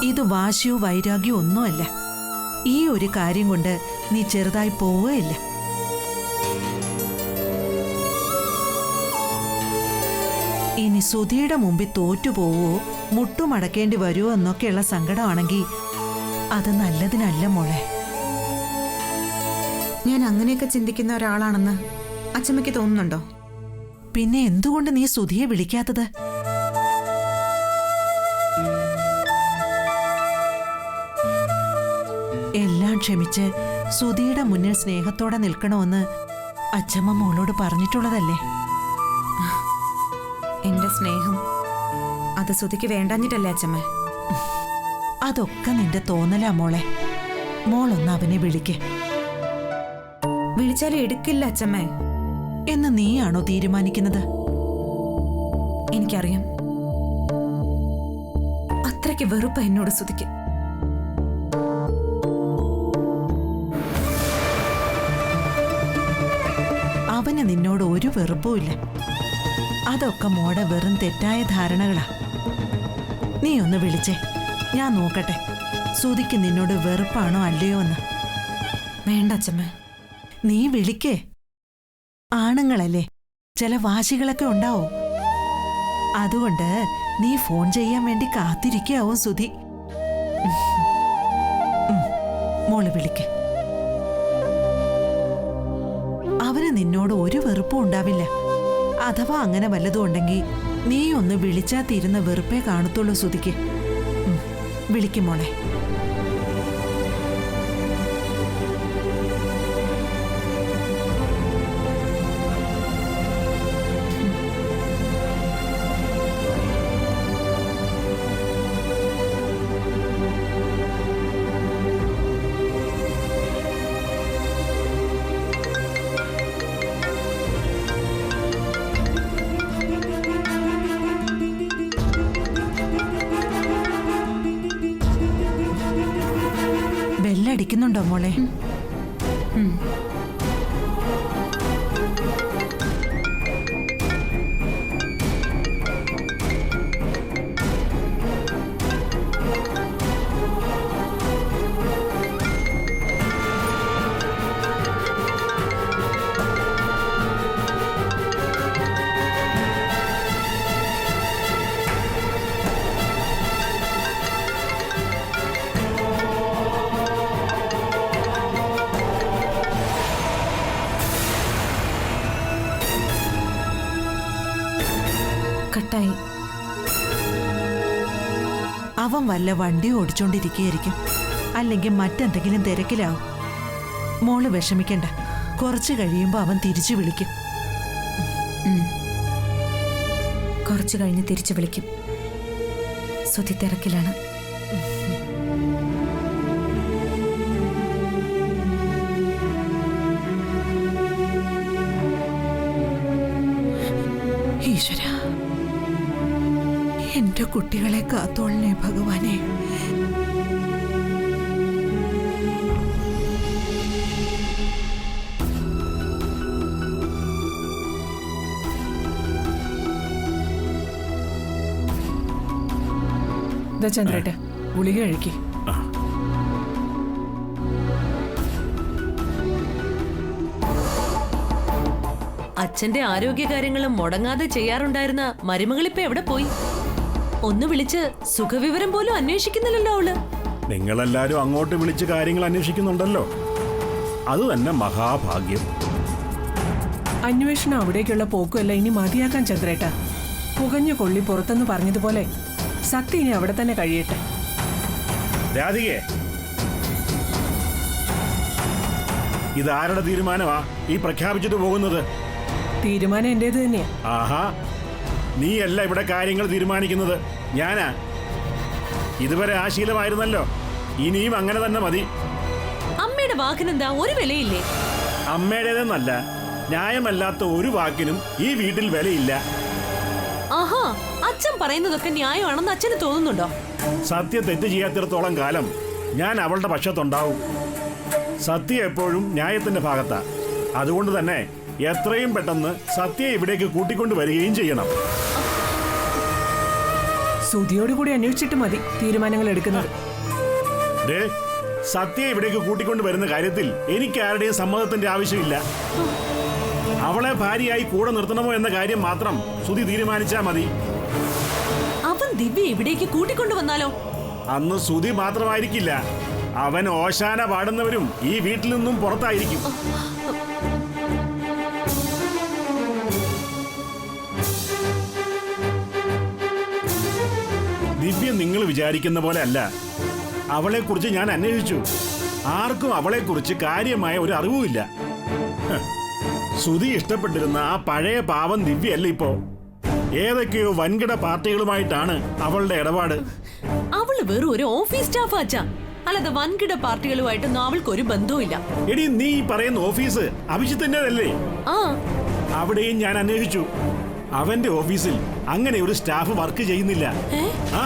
ഇത് വാശിയോ വൈരാഗ്യോ ഒന്നുമല്ല. ഈ ഒരു കാര്യം കൊണ്ട് നീ ചെറുതായി പോവുകയില്ല. ഇനി സുധിയുടെ മുമ്പിൽ തോറ്റുപോവോ മുട്ടുമടക്കേണ്ടി വരുമോ എന്നൊക്കെയുള്ള സങ്കടമാണെങ്കിൽ അത് നല്ലതിനല്ല മോളെ. ഞാൻ അങ്ങനെയൊക്കെ ചിന്തിക്കുന്ന ഒരാളാണെന്ന് അച്ഛമ്മയ്ക്ക് തോന്നുന്നുണ്ടോ? പിന്നെ എന്തുകൊണ്ട് നീ സുധിയെ വിളിക്കാത്തത്? എല്ലാം ക്ഷമിച്ച് സുധിയുടെ മുന്നിൽ സ്നേഹത്തോടെ നിൽക്കണമെന്ന് അച്ഛമ്മ മോളോട് പറഞ്ഞിട്ടുള്ളതല്ലേ? എന്റെ സ്നേഹം അത് സുധിക്ക് വേണ്ടാഞ്ഞിട്ടല്ലേ അച്ഛമ്മ? അതൊക്കെ നിന്റെ തോന്നലാ മോളെ. മോളൊന്ന് അവനെ വിളിക്ക്. വിളിച്ചാലും എടുക്കില്ല അച്ഛമ്മേ. എന്ന് നീയാണോ തീരുമാനിക്കുന്നത്? എനിക്കറിയാം, അത്രയ്ക്ക് വെറുപ്പ എന്നോട് സുധിക്ക്. അവന് നിന്നോട് ഒരു വെറുപ്പുമില്ല. അതൊക്കെ മോടെ വെറും തെറ്റായ ധാരണകളാ. നീ ഒന്ന് വിളിച്ചേ, ഞാൻ നോക്കട്ടെ സുധിക്ക് നിന്നോട് വെറുപ്പാണോ അല്ലയോ എന്ന്. വേണ്ട അച്ഛമ്മ. നീ വിളിക്കേ. ആണുങ്ങളല്ലേ, ചില വാശികളൊക്കെ ഉണ്ടാവും. അതുകൊണ്ട് നീ ഫോൺ ചെയ്യാൻ വേണ്ടി കാത്തിരിക്കാവും സുധി. മോള് വിളിക്ക്. അവന് നിന്നോട് ഒരു വെറുപ്പും ഉണ്ടാവില്ല. അഥവാ അങ്ങനെ വല്ലതും ഉണ്ടെങ്കിൽ നീ ഒന്ന് വിളിച്ചാ തീരുന്ന വെറുപ്പേ കാണത്തുള്ളൂ സുധിക്ക്. വിളിക്കും മോളെ. ബെല്ലടിക്കുന്നുണ്ടോ മോളെ? കട്ടായി. അവൻ വല്ല വണ്ടി ഓടിച്ചോണ്ടിരിക്കുകയായിരിക്കും, അല്ലെങ്കിൽ മറ്റെന്തെങ്കിലും തിരക്കിലാവും. മോള് വിഷമിക്കണ്ട, കുറച്ച് കഴിയുമ്പോ അവൻ തിരിച്ചു വിളിക്കും. കുറച്ചു കഴിഞ്ഞ് തിരിച്ചു വിളിക്കും. സുധി തിരക്കിലാണ്. ഈശ്വര, എന്റെ കുട്ടികളെ കാത്തോളണേ ഭഗവാനെ. ചന്ദ്രേട്ട ഗുളിക കഴിക്കേ. അച്ഛന്റെ ആരോഗ്യകാര്യങ്ങളും മുടങ്ങാതെ ചെയ്യാറുണ്ടായിരുന്ന മരുമകളിപ്പോ എവിടെ പോയി? ഒന്ന് വിളിച്ച് സുഖവിവരം പോലും അന്വേഷിക്കുന്നില്ലല്ലോ അവള്. നിങ്ങളെല്ലാരും അങ്ങോട്ട് വിളിച്ച് കാര്യങ്ങൾ അന്വേഷിക്കുന്നുണ്ടല്ലോ, അത് തന്നെ മഹാഭാഗ്യം. അന്വേഷണം അവിടേക്കുള്ള പോക്കുമല്ല ഇനി മതിയാക്കാൻ ചന്ദ്രേട്ട. പുകഞ്ഞു കൊള്ളി പുറത്തെന്ന് പറഞ്ഞതുപോലെ സത്യ ഇനി അവിടെ തന്നെ കഴിയട്ടെ. രാധികേ, ഇതാരുടെ തീരുമാനമാ ഈ പ്രഖ്യാപിച്ചിട്ട് പോകുന്നത്? തീരുമാനം എന്റേത് തന്നെയാ. ആഹാ, നീയല്ല ഇവിടെ കാര്യങ്ങൾ തീരുമാനിക്കുന്നത്, ഞാനാ. ഇതുവരെ ആ ശീലമായിരുന്നല്ലോ, ഇനിയും അങ്ങനെ തന്നെ മതി. അമ്മയുടെ വാക്കിനെന്താ ഒരു വിലയില്ലേ? അമ്മയുടേതെന്നല്ല, ന്യായമല്ലാത്ത ഒരു വാക്കിനും ഈ വീട്ടിൽ വിലയില്ല. ആഹാ, അച്ഛൻ പറയുന്നതൊക്കെ ന്യായമാണെന്ന് അച്ഛന് തോന്നുന്നുണ്ടോ? സത്യ തെറ്റ് ചെയ്യാത്തിടത്തോളം കാലം ഞാൻ അവളുടെ പക്ഷത്തുണ്ടാവും. സത്യ എപ്പോഴും ന്യായത്തിന്റെ ഭാഗത്താ. അതുകൊണ്ട് തന്നെ എത്രയും പെട്ടെന്ന് സത്യയെ ഇവിടേക്ക് കൂട്ടിക്കൊണ്ടു വരികയും ചെയ്യണം. സുധിയോട് കൂടി അന്വേഷിച്ചിട്ട് മതി തീരുമാനങ്ങൾ എടുക്കുന്നത്. ദേ, സത്യയെ ഇവിടേക്ക് കൂട്ടിക്കൊണ്ട് വരുന്ന കാര്യത്തിൽ എനിക്ക് ആരുടെയും സമ്മതത്തിന്റെ ആവശ്യമില്ല. അവളെ ഭാര്യയായി കൂടെ നിർത്തണമോ എന്ന കാര്യം മാത്രം സുധി തീരുമാനിച്ചാ മതി. അവൻ ദിവ്യ ഇവിടേക്ക് കൂട്ടിക്കൊണ്ടു വന്നാലോ? അന്ന് സുധി മാത്രമായിരിക്കില്ല, അവൻ ഓശാന പാടുന്നവരും ഈ വീട്ടിൽ നിന്നും പുറത്തായിരിക്കും. ദിവ്യ നിങ്ങൾ വിചാരിക്കുന്ന പോലെ അല്ല. അവളെക്കുറിച്ച് ഞാൻ അന്വേഷിച്ചു. ആർക്കും അവളെക്കുറിച്ച് കാര്യമായ ഒരു അറിവുമില്ല. സുധി ഇഷ്ടപ്പെട്ടിരുന്ന ആ പഴയ പാവം ദിവ്യല്ല ഇപ്പോ. ഏതൊക്കെയോ വൻകിട പാർട്ടികളുമായിട്ടാണ് അവളുടെ ഇടപാട്. അവള് വെറും ഒരു ഓഫീസ് സ്റ്റാഫ് അച്ഛാ, അല്ലാതെ വൻകിട പാർട്ടികളുമായിട്ടൊന്നും അവൾക്ക് ഒരു ബന്ധവുമില്ല. എടി, നീ ഈ പറയുന്ന ഓഫീസ് അഭിജിത്തിന്റേതല്ലേ? ആ, അവിടെയും ഞാൻ അന്വേഷിച്ചു. അവന്റെ ഓഫീസിൽ അങ്ങനെ ഒരു സ്റ്റാഫ് വർക്ക് ചെയ്യുന്നില്ല. ആ,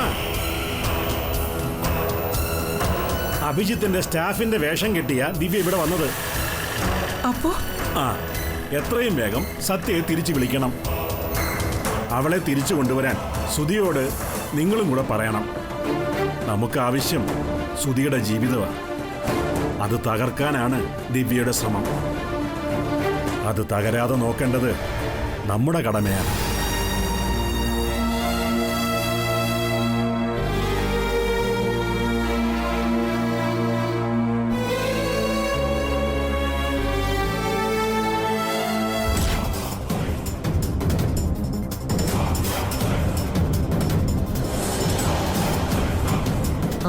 അഭിജിത്തിന്റെ സ്റ്റാഫിന്റെ വേഷം കെട്ടിയ ദിവ്യ ഇവിടെ വന്നത്. അപ്പോ ആ, എത്രയും വേഗം സത്യയെ തിരിച്ചു വിളിക്കണം. അവളെ തിരിച്ചു കൊണ്ടുവരാൻ സുധിയോട് നിങ്ങളും കൂടെ പറയണം. നമുക്ക് ആവശ്യം സുധിയുടെ ജീവിതമാണ്. അത് തകർക്കാനാണ് ദിവ്യയുടെ ശ്രമം. അത് തകരാതെ നോക്കേണ്ടത് നമ്മുടെ കടമയാണ്.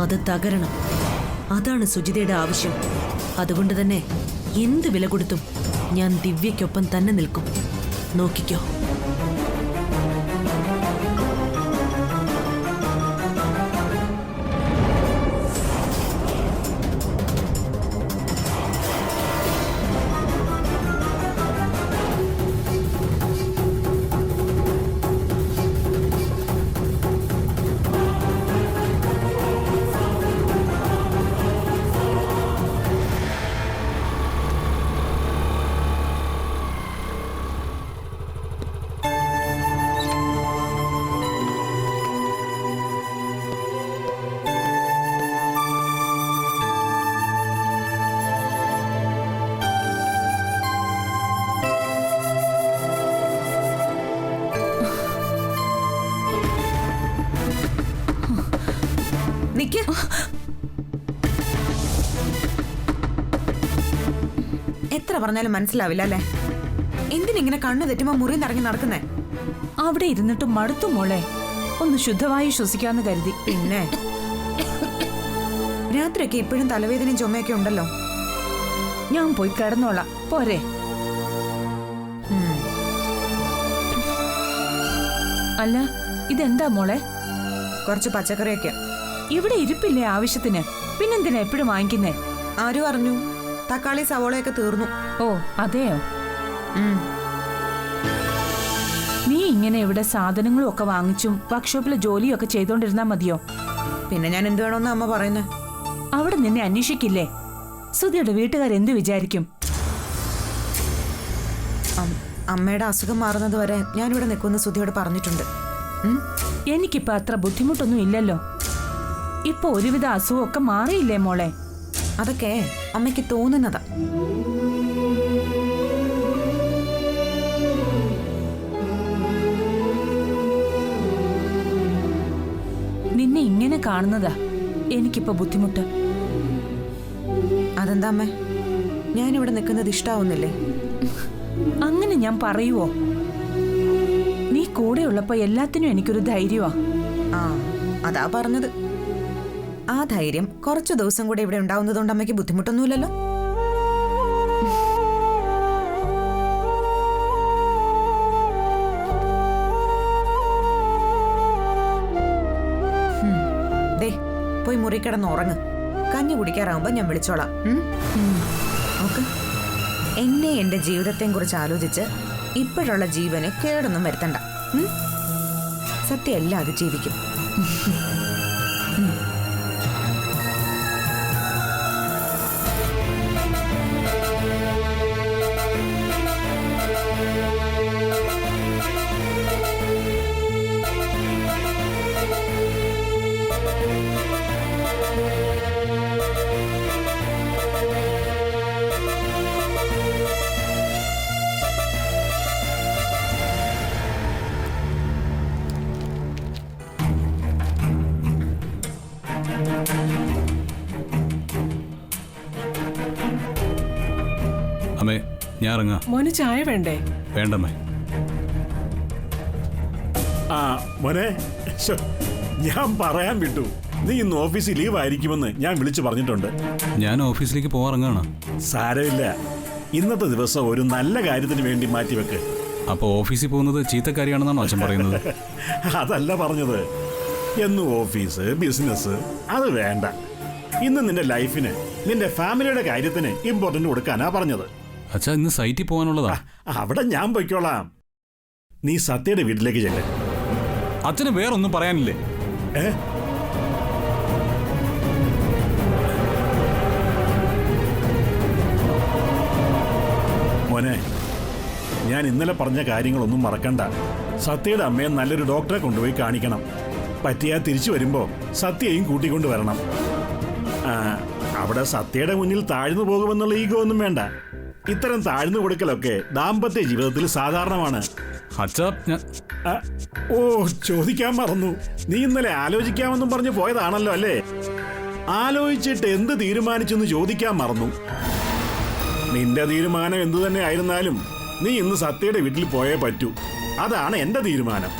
അത് തകരണം. അതാണ് സുജിതയുടെ ആവശ്യം. അതുകൊണ്ട് തന്നെ എന്ത് വില കൊടുത്തും ഞാൻ ദിവ്യയ്ക്കൊപ്പം തന്നെ നിൽക്കും. നോക്കിക്കോ. നിക്ക്. എത്ര പറഞ്ഞാലും മനസ്സിലാവില്ല അല്ലേ? എന്തിനിങ്ങനെ കണ്ണു തെറ്റുമ്പോ മുറി നിറങ്ങി നടക്കുന്നേ? അവിടെ ഇരുന്നിട്ട് മടുത്തു മോളെ. ഒന്ന് ശുദ്ധവായു ശ്വസിക്കാന്ന് കരുതി. പിന്നെ രാത്രിയൊക്കെ ഇപ്പോഴും തലവേദനയും ചുമയൊക്കെ ഉണ്ടല്ലോ. ഞാൻ പോയി കിടന്നോളാം, പോരെ? അല്ല, ഇതെന്താ മോളെ? കുറച്ച് പച്ചക്കറിയൊക്കെ. ഇവിടെ ഇരിപ്പില്ലേ ആവശ്യത്തിന്? പിന്നെന്തിനാ എപ്പോഴും വാങ്ങിക്കുന്നേ? ആരും അറിഞ്ഞു? തക്കാളി സവോളയൊക്കെ തീർന്നു. ഓ അതെയോ? ഉം. നീ ഇങ്ങനെ ഇവിടെ സാധനങ്ങളും ഒക്കെ വാങ്ങിച്ചും വർക്ക്ഷോപ്പിലെ ജോലിയൊക്കെ ചെയ്തോണ്ടിരുന്നാ മതിയോ? പിന്നെ ഞാൻ എന്ത് വേണമെന്ന് അമ്മ പറയുന്നേ? അവിടെ നിന്നെ അന്വേഷിക്കില്ലേ? സുധിയുടെ വീട്ടുകാരെന്ത് വിചാരിക്കും? അമ്മയുടെ അസുഖം മാറുന്നത് വരെ ഞാനിവിടെ നിൽക്കുമെന്ന് സുധിയോട് പറഞ്ഞിട്ടുണ്ട്. എനിക്കിപ്പോ അത്ര ബുദ്ധിമുട്ടൊന്നും ഇല്ലല്ലോ. ഇപ്പൊ ഒരുവിധ അസുഖമൊക്കെ മാറിയില്ലേ മോളെ? അതൊക്കെ അമ്മയ്ക്ക് തോന്നുന്നതാ. നിന്നെ ഇങ്ങനെ കാണുന്നതാ എനിക്കിപ്പോ ബുദ്ധിമുട്ട്. അതെന്താ അമ്മേ? ഞാനിവിടെ നിൽക്കുന്നത് ഇഷ്ടാവുന്നില്ലേ? അങ്ങനെ ഞാൻ പറയുവോ? നീ കൂടെ ഉള്ളപ്പോ എല്ലാത്തിനും എനിക്കൊരു ധൈര്യമാ. ആ, അതാ പറഞ്ഞത്. ആ ധൈര്യം കുറച്ചു ദിവസം കൂടെ ഇവിടെ ഉണ്ടാവുന്നതുകൊണ്ട് അമ്മയ്ക്ക് ബുദ്ധിമുട്ടൊന്നുമില്ലല്ലോ. ദേ, പോയി മുറി കിടന്ന് ഉറങ്ങ്. കഞ്ഞി കുടിക്കാറാവുമ്പോ ഞാൻ വിളിച്ചോളാം. ഓക്കെ? എന്നെ എന്റെ ജീവിതത്തെയും കുറിച്ച് ആലോചിച്ച് ഇപ്പോഴുള്ള ജീവന് കേടൊന്നും വരുത്തണ്ട. സത്യം എല്ലാം അത് ജീവിക്കും. അമ്മേ ഞാൻ ഇറങ്ങാം. മോന് ചായ വേണ്ടേ? വേണ്ടമ്മേ. ആ മോനെ, ശ്ശോ, ഞാൻ പറയാൻ വിട്ടു. നീ ഇന്ന് ഓഫീസിൽ ലീവ് ആയിരിക്കുമെന്ന് ഞാൻ വിളിച്ചു പറഞ്ഞിട്ടുണ്ട്. ഞാൻ ഓഫീസിലേക്ക് പോകാറങ്ങാണ്. സാരമില്ല, ഇന്നത്തെ ദിവസം ഒരു നല്ല കാര്യത്തിന് വേണ്ടി മാറ്റിവെക്ക്. അപ്പോൾ ഓഫീസിൽ പോകുന്നത് ചീത്തക്കാരിയാണെന്നാണ് അച്ഛൻ പറയുന്നത്. അതല്ല പറഞ്ഞത്. എന്നും ഓഫീസ് ബിസിനസ് അത് വേണ്ട. ഇന്ന് നിന്റെ ലൈഫിന്, നിന്റെ ഫാമിലിയുടെ കാര്യത്തിന് ഇമ്പോർട്ടന്റ് കൊടുക്കാനാ പറഞ്ഞത്. അച്ഛാ ഇന്ന് സൈറ്റിൽ പോകാനുള്ളതാ. അവിടെ ഞാൻ പൊയ്ക്കോളാം. നീ സത്യയുടെ വീട്ടിലേക്ക് ചെല്ലേ. അച്ഛന് വേറൊന്നും പറയാനില്ലേ? ഏ മോനെ, ഞാൻ ഇന്നലെ പറഞ്ഞ കാര്യങ്ങളൊന്നും മറക്കണ്ട. സത്യയുടെ അമ്മയെ നല്ലൊരു ഡോക്ടറെ കൊണ്ടുപോയി കാണിക്കണം. പറ്റിയാ തിരിച്ചു വരുമ്പോ സത്യയും കൂട്ടിക്കൊണ്ട് വരണം. അവിടെ സത്യയുടെ മുന്നിൽ താഴ്ന്നു പോകുമെന്നുള്ള ഈഗോ ഒന്നും വേണ്ട. ഇത്തരം താഴ്ന്നു കൊടുക്കലൊക്കെ ദാമ്പത്യ ജീവിതത്തിൽ സാധാരണമാണ്. അച്ഛാ ഓ, ചോദിക്കാൻ മറന്നു. നീ ഇന്നലെ ആലോചിക്കാമെന്നും പറഞ്ഞു പോയതാണല്ലോ അല്ലേ? ആലോചിച്ചിട്ട് എന്ത് തീരുമാനിച്ചെന്ന് ചോദിക്കാൻ മറന്നു. നിന്റെ തീരുമാനം എന്തു തന്നെ ആയിരുന്നാലും നീ ഇന്ന് സത്യയുടെ വീട്ടിൽ പോയേ പറ്റൂ. അതാണ് എന്റെ തീരുമാനം.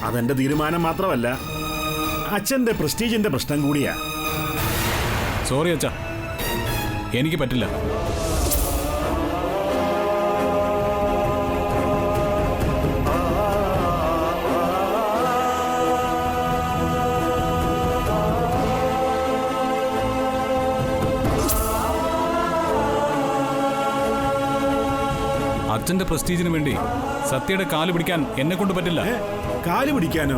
അതെന്റെ തീരുമാനം മാത്രമല്ല, അച്ഛന്റെ പ്രസ്റ്റീജിന്റെ പ്രശ്നം കൂടിയാ. സോറി അച്ഛാ, എനിക്ക് പറ്റില്ല. അച്ഛന്റെ പ്രസ്റ്റീജിന് വേണ്ടി സത്യയുടെ കാല് പിടിക്കാൻ എന്നെ കൊണ്ട് പറ്റില്ല. കാല് പിടിക്കാനോ?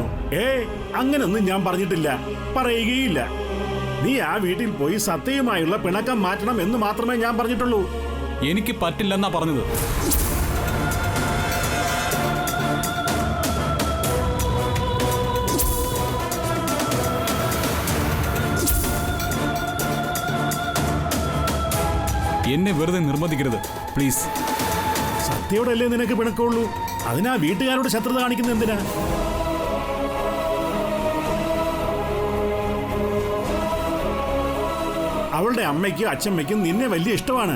അങ്ങനൊന്നും ഞാൻ പറഞ്ഞിട്ടില്ല, പറയുകയില്ല. നീ ആ വീട്ടിൽ പോയി സത്യയുമായുള്ള പിണക്കം മാറ്റണം എന്ന് മാത്രമേ ഞാൻ പറഞ്ഞിട്ടുള്ളൂ. എനിക്ക് പറ്റില്ലെന്നാ പറഞ്ഞത്. എന്നെ വെറുതെ നിർബന്ധിക്കരുത് പ്ലീസ്. സത്യയോടല്ലേ നിനക്ക് പിണക്കമുള്ളൂ? അതിനാ വീട്ടുകാരോട് ശത്രുത കാണിക്കുന്നത് എന്തിനാ? അവളുടെ അമ്മയ്ക്കും അച്ഛമ്മയ്ക്കും നിന്നെ വലിയ ഇഷ്ടമാണ്.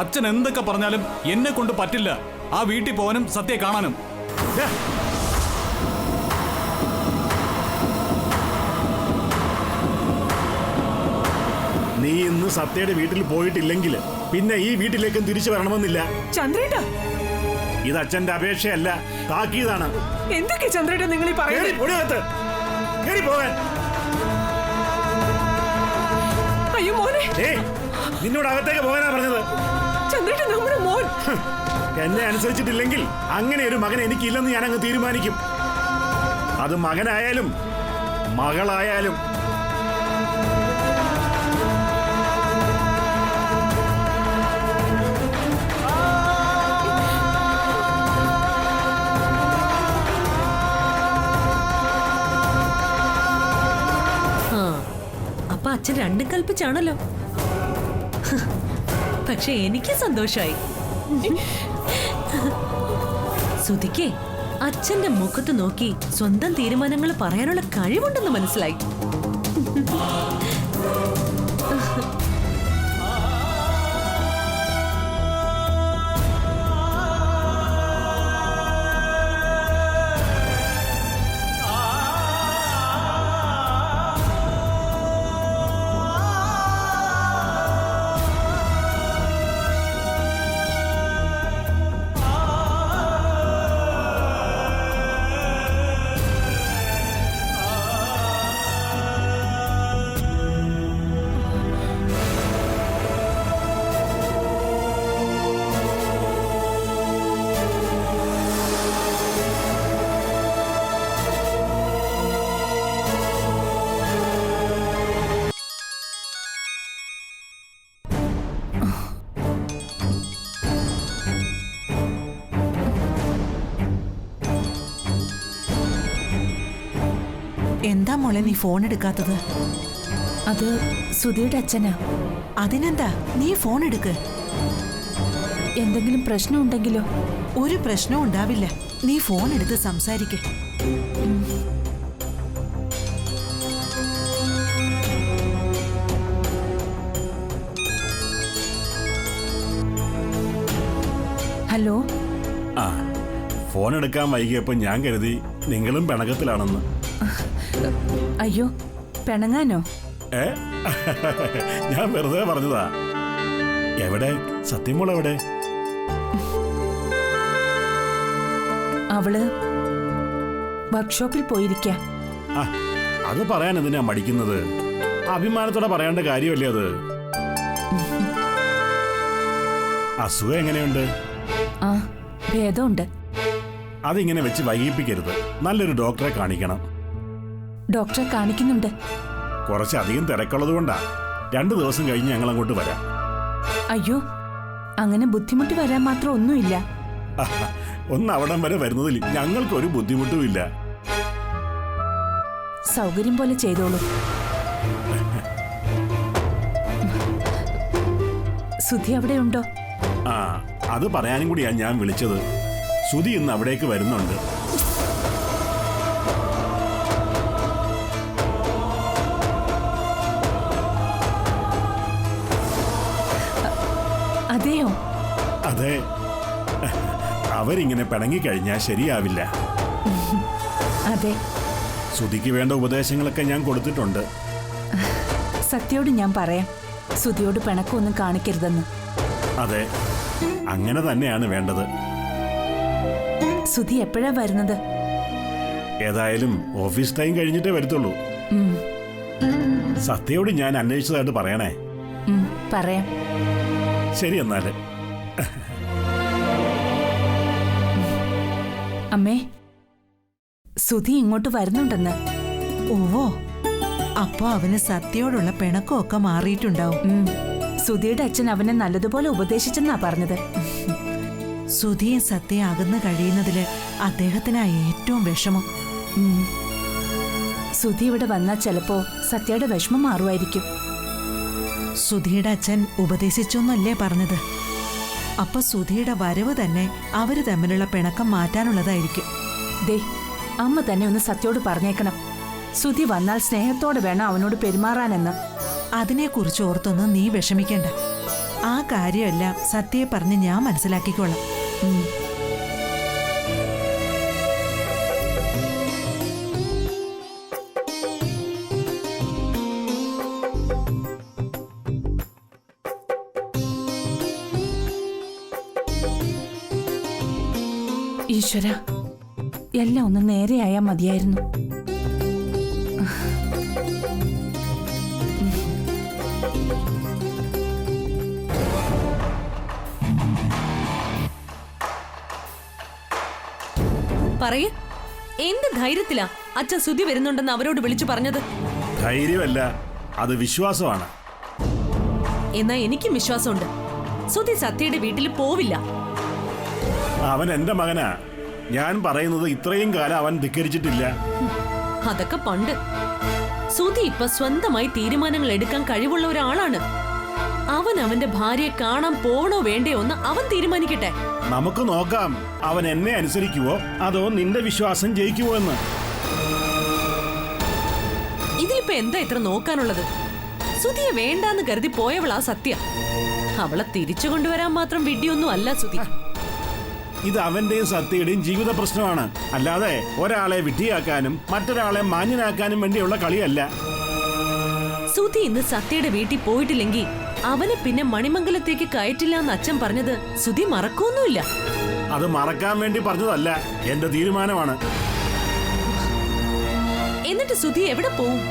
അച്ഛൻ എന്തൊക്കെ പറഞ്ഞാലും എന്നെ കൊണ്ട് പറ്റില്ല ആ വീട്ടിൽ പോകാനും സത്യയെ കാണാനും. നീ ഇന്ന് സത്യയുടെ വീട്ടിൽ പോയിട്ടില്ലെങ്കിൽ പിന്നെ ഈ വീട്ടിലേക്കും തിരിച്ചു വരണമെന്നില്ല. ചന്ദ്രേട്ടാ, ഇത് അച്ഛന്റെ അപേക്ഷയല്ല, താക്കീതാണ്. എന്തൊക്കെ ചന്ദ്രേട്ടാ നിങ്ങൾ ഈ പറയുന്നത്? അയ്യോ മോനെ, നിന്നോട് അകത്തേക്ക് പോകാനാ പറഞ്ഞത്. ചന്ദ്രേട്ടാ നമ്മുടെ മോൻ. എന്നെ അനുസരിച്ചിട്ടില്ലെങ്കിൽ അങ്ങനെ ഒരു മകൻ എനിക്കില്ലെന്ന് ഞാൻ അങ്ങ് തീരുമാനിക്കും. അത് മകനായാലും മകളായാലും. അപ്പൊ അച്ഛൻ രണ്ടും കൽപ്പിച്ചാണല്ലോ. പക്ഷെ എനിക്ക് സന്തോഷായി. സുധിക്കേ, അച്ഛന്റെ മുഖത്ത് നോക്കി സ്വന്തം തീരുമാനങ്ങൾ പറയാനുള്ള കഴിവുണ്ടെന്ന് മനസ്സിലായി. എന്താ മോളെ നീ ഫോൺ എടുക്കാത്തത്? അത് സുധിയുടെ അച്ഛനാ. അതിനെന്താ, നീ ഫോൺ എടുക്ക്. എന്തെങ്കിലും പ്രശ്നം ഉണ്ടെങ്കിലോ? ഒരു പ്രശ്നവും ഉണ്ടാവില്ല, നീ ഫോൺ എടുത്ത് സംസാരിക്ക്. ഹലോ. ആ, ഫോൺ എടുക്കാൻ വൈകിയപ്പോൾ ഞാൻ കരുതി നിങ്ങളും പിണക്കത്തിലാണെന്ന്. അയ്യോ, പിണങ്ങാനോ? ഏ ഞാൻ വെറുതെ പറഞ്ഞതാ. എവിടെ സത്യമോൾ എവിടെ? അവള് വർക്ക്ഷോപ്പിൽ പോയിരിക്ക. ആ, അത് പറയാൻ എന്തിനാ മടിക്കുന്നത്? അഭിമാനത്തോടെ പറയേണ്ട കാര്യമല്ലേ അത്. അസുഖം എങ്ങനെയുണ്ട്? ആ, ഭേദമുണ്ട്. അതിങ്ങനെ വെച്ച് വൈകിപ്പിക്കരുത്. നല്ലൊരു ഡോക്ടറെ കാണിക്കണം. ഡോക്ടറെ കാണിക്കുന്നുണ്ട്. കുറച്ചധികം തിരക്കുള്ളത് കൊണ്ടാ. 2 ദിവസം കഴിഞ്ഞ് ഞങ്ങൾ അങ്ങോട്ട് വരാം. അയ്യോ, അങ്ങനെ ബുദ്ധിമുട്ട് വരാൻ മാത്രം ഒന്നുമില്ല. ഒന്ന് അവിടം വരെ വരുന്നതിൽ ഞങ്ങൾക്കൊരു ബുദ്ധിമുട്ടുമില്ല. സൗകര്യം പോലെ ചെയ്തോളൂ. സുധി അവിടെ ഉണ്ടോ? ആ, അത് പറയാനും കൂടിയാ ഞാൻ വിളിച്ചത്. സുധി ഇന്ന് അവിടേക്ക് വരുന്നുണ്ട്. അതെയോ? അതെ, അവരിങ്ങനെ പിണങ്ങിക്കഴിഞ്ഞാൽ ശരിയാവില്ല. അതെ, സുധിക്ക് വേണ്ട ഉപദേശങ്ങളൊക്കെ ഞാൻ കൊടുത്തിട്ടുണ്ട്. സത്യോട് ഞാൻ പറയാം, സുധിയോട് പിണക്കമൊന്നും കാണിക്കരുതെന്ന്. അതെ, അങ്ങനെ തന്നെയാണ് വേണ്ടത്. സുധി എപ്പോഴാ വരുന്നത്? ഏതായാലും ഓഫീസ് ടൈം കഴിഞ്ഞിട്ടേ വരത്തുള്ളൂ. ഉം, സത്യയോട് ഞാൻ അന്വേഷിച്ചതായിട്ട് പറയണേ. പറയാം. ശരി എന്നാല്. അമ്മേ, സുധി ഇങ്ങോട്ട് വരുന്നുണ്ടെന്ന്. ഓവോ, അപ്പൊ അവന് സത്യയോടുള്ള പിണക്കമൊക്കെ മാറിയിട്ടുണ്ടാവും. സുധിയുടെ അച്ഛൻ അവനെ നല്ലതുപോലെ ഉപദേശിച്ചെന്നാ പറഞ്ഞത്. സുധിയും സത്യ അകന്നു കഴിയുന്നതില് അദ്ദേഹത്തിനാ ഏറ്റവും വിഷമം. സുധി ഇവിടെ വന്നാൽ ചിലപ്പോ സത്യയുടെ വിഷമം മാറുമായിരിക്കും. സുധിയുടെ അച്ഛൻ ഉപദേശിച്ചൊന്നല്ലേ പറഞ്ഞത്? അപ്പൊ സുധിയുടെ വരവ് തന്നെ അവര് തമ്മിലുള്ള പിണക്കം മാറ്റാനുള്ളതായിരിക്കും. ദേ, അമ്മ തന്നെ ഒന്ന് സത്യോട് പറഞ്ഞേക്കണം, സുധി വന്നാൽ സ്നേഹത്തോടെ വേണം അവനോട് പെരുമാറാനെന്ന്. അതിനെക്കുറിച്ച് ഓർത്തൊന്നും നീ വിഷമിക്കണ്ട. ആ കാര്യമെല്ലാം സത്യയെ പറഞ്ഞ് ഞാൻ മനസ്സിലാക്കിക്കോളാം. ഈശ്വര, എല്ലാം ഒന്ന് നേരെയായാ മതിയായിരുന്നു. പറയ്, എന്ത് ധൈര്യത്തിലാ അച്ഛൻ സുധി വരുന്നുണ്ടെന്ന് അവരോട് വിളിച്ചു പറഞ്ഞത്? ധൈര്യമല്ല, അത് വിശ്വാസമാണ്. എന്നാ എനിക്കും വിശ്വാസമുണ്ട്. സുധി സത്യയുടെ വീട്ടിൽ പോവില്ല. അവൻ എന്റെ മകനാ. ഞാൻ പറയുന്നത് ഇത്രയും കാലം അവൻ ധിക്കരിച്ചിട്ടില്ല. അതൊക്കെ പണ്ട്. സുധി ഇപ്പൊ സ്വന്തമായി തീരുമാനങ്ങൾ എടുക്കാൻ കഴിവുള്ള ഒരാളാണ്. അവൻ അവന്റെ ഭാര്യയെ കാണാൻ പോണോ വേണ്ടയോ എന്ന് അവൻ തീരുമാനിക്കട്ടെ. നമുക്ക് നോക്കാം, അവൻ എന്നെ അനുസരിക്കുവോ അതോ നിന്റെ വിശ്വാസം ജയിക്കുവോ എന്ന്. ഇതിലിപ്പോ എന്താ ഇത്ര നോക്കാനുള്ളത്? സുധിയെ വേണ്ടാന്ന് കരുതി പോയവളാ സത്യ. അവളെ തിരിച്ചു കൊണ്ടുവരാൻ മാത്രം വിഡ്ഢിയൊന്നും അല്ല സുധി. ഇത് അവന്റെയും സത്യയുടെയും ജീവിത പ്രശ്നമാണ്. അല്ലാതെ ഒരാളെ വിഡ്ഢിയാക്കാനും മറ്റൊരാളെ മാന്യനാക്കാനും വേണ്ടിയുള്ള കളിയല്ല. സുധി ഇന്ന് സത്യയുടെ വീട്ടിൽ പോയിട്ടില്ലെങ്കിൽ അവനെ പിന്നെ മണിമംഗലത്തേക്ക് കയറ്റില്ല എന്ന് അച്ഛൻ പറഞ്ഞത് സുധി മറക്കൊന്നുമില്ല. അത് മറക്കാൻ വേണ്ടി പറഞ്ഞതല്ല, എന്റെ തീരുമാനമാണ്. എന്നിട്ട് സുധി എവിടെ പോവും?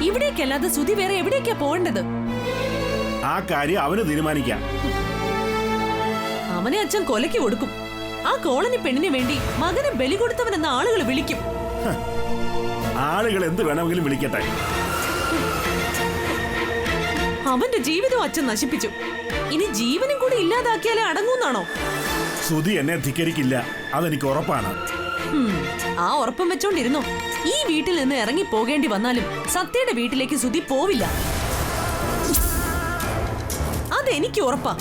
ഇവിടേക്കല്ലാതെ സുധി വേറെ എവിടേക്കാ പോകേണ്ടത്? ആ കാര്യം അവന് തീരുമാനിക്കാം. അവനെ അച്ഛൻ കൊലയ്ക്ക് കൊടുക്കും. ആ കോളനി പെണ്ണിന് വേണ്ടി മകനെ ബലി കൊടുത്തവനെന്ന ആളുകൾ വിളിക്കും. ആളുകൾ എന്ത് വേണമെങ്കിലും വിളിക്കട്ടെ. അവന്റെ ജീവിതം അച്ഛൻ നശിപ്പിച്ചു. ഇനി ജീവനും കൂടി ഇല്ലാതാക്കിയാലേ അടങ്ങൂന്നാണോ? സുധി എന്നെ ധിക്കരിക്കില്ല, അതെനിക്ക് ഉറപ്പാണ്. ആ ഉറപ്പം വെച്ചോണ്ടിരുന്നോ. ഈ വീട്ടിൽ നിന്ന് ഇറങ്ങി പോകേണ്ടി വന്നാലും സത്യയുടെ വീട്ടിലേക്ക് സുധി പോവില്ല. അതെനിക്ക് ഉറപ്പാ.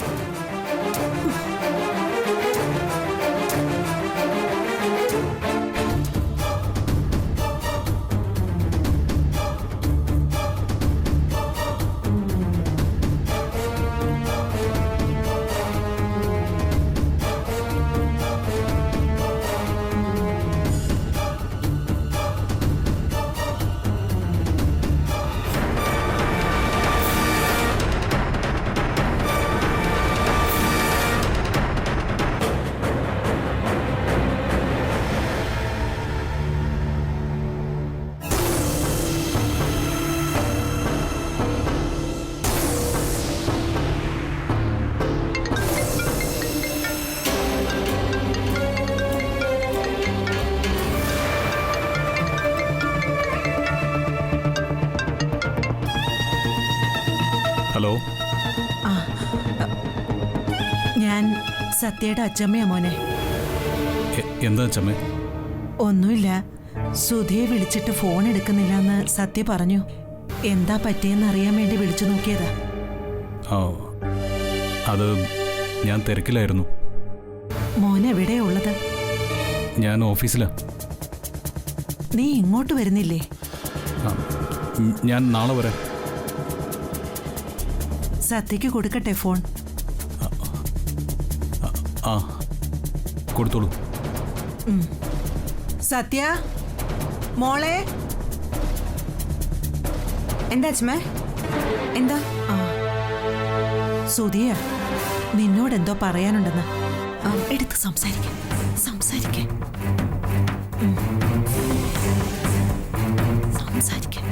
ഹലോ. ആ ഞാൻ സത്യയുടെ അച്ചമ്മയാ മോനെ. എന്താ അച്ഛമ്മേ? ഒന്നുമില്ല, സുധിയെ വിളിച്ചിട്ട് ഫോൺ എടുക്കുന്നില്ലെന്ന് സത്യ പറഞ്ഞു. എന്താ പറ്റിയെന്ന് അറിയാൻ വേണ്ടി വിളിച്ചു നോക്കിയതാ. ആ, അത് ഞാൻ തിരക്കിലായിരുന്നു. മോൻ എവിടെയാ ഉള്ളത്? ഞാൻ ഓഫീസിലാ. നീ ഇങ്ങോട്ട് വരുന്നില്ലേ? ഞാൻ നാളെ വരാം. സത്യക്ക് കൊടുക്കട്ടെ ഫോൺ? ആ, കൊടുത്തോളൂ. സത്യ മോളെ. എന്താ അച്ഛമ്മേ? എന്താ? ആ സുധിയ നിന്നോടെന്തോ പറയാനുണ്ടെന്ന്. എടുത്ത് സംസാരിക്കാം. സംസാരിക്കാം. സംസാരിക്കാം.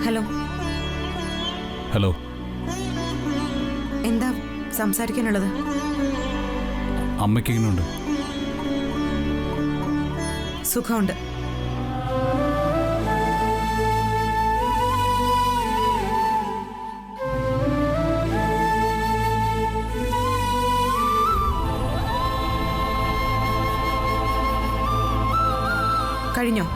ഹലോ. ഹലോ. എന്താ സംസാരിക്കാനുള്ളത്? അമ്മയ്ക്ക് എങ്ങനെയുണ്ട്? സുഖമുണ്ട്. കഴിഞ്ഞോ?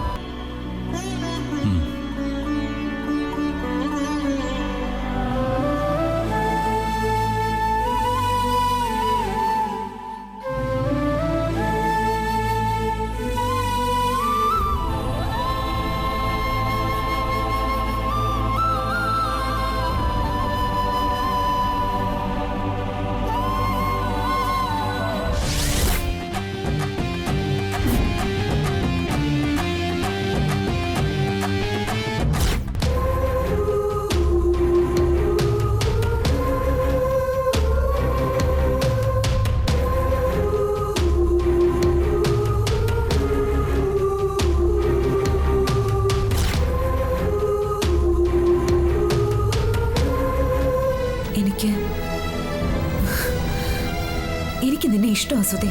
എനിക്ക് നിന്നെ ഇഷ്ടമാണ് സുധി.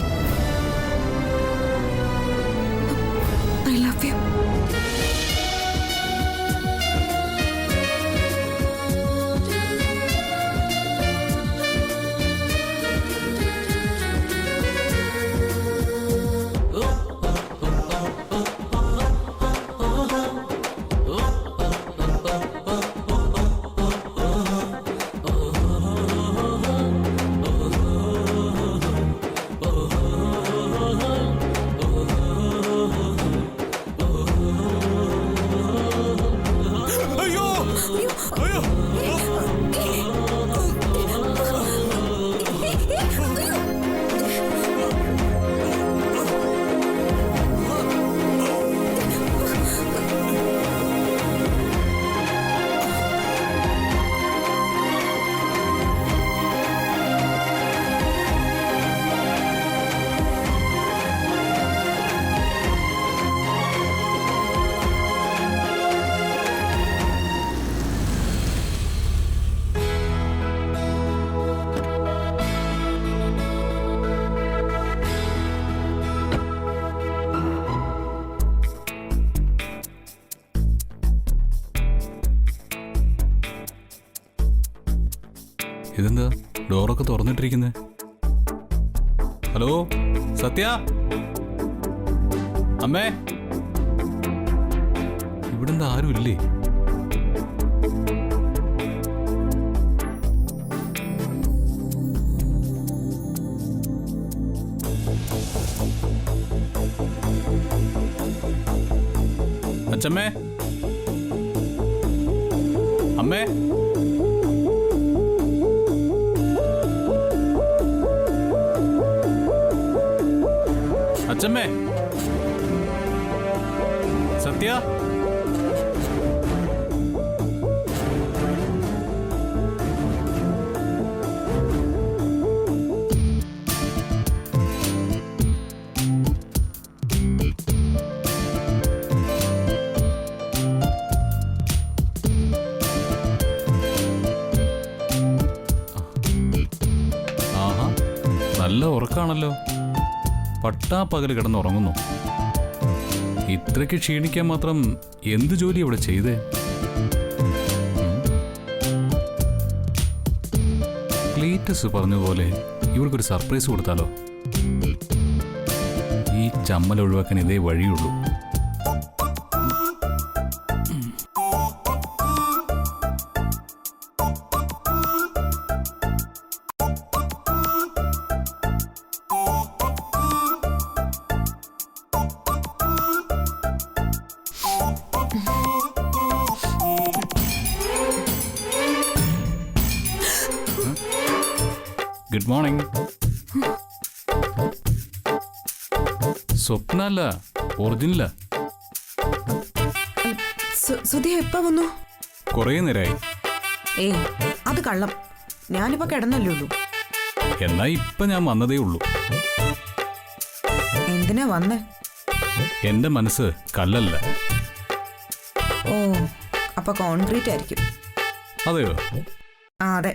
I love you. ഇതെന്താ ഡോറൊക്കെ തുറന്നിട്ടിരിക്കുന്നത്? ഹലോ സത്യ, അമ്മേ, ഇവിടെന്താ ആരും ഇല്ലേ? അച്ഛമ്മേ, അമ്മേ, അച്ഛമ്മേ, സത്യ, ഉറക്കാണല്ലോ. പട്ടാപ്പകൽ കിടന്നുറങ്ങുന്നു. ഇത്രയ്ക്ക് ക്ഷീണിക്കാൻ മാത്രം എന്ത് ജോലി ഇവിടെ ചെയ്തേ? ക്ലീറ്റസ് പറഞ്ഞതുപോലെ ഇവൾക്കൊരു സർപ്രൈസ് കൊടുത്താലോ? ഈ ചമ്മൽ ഒഴിവാക്കാൻ ഇതേ വഴിയുള്ളൂ. Good morning. സ്വപ്ന അല്ല, ഒറിജിനലാ. സുധി എപ്പോ വന്നു? കുറേ നേരമായി. ഏയ് അത് കള്ളം. ഞാനിപ്പോ കിടന്നല്ലേ ഉള്ളൂ. എന്നാ ഇപ്പൊ ഞാൻ വന്നതേ ഉള്ളൂ. എന്തിനാ വന്നേ? എന്റെ മനസ്സ് കല്ലല്ല. ഓ, അപ്പൊ കോൺക്രീറ്റ് ആയിരിക്കും. അതെയോ? ആ അതെ.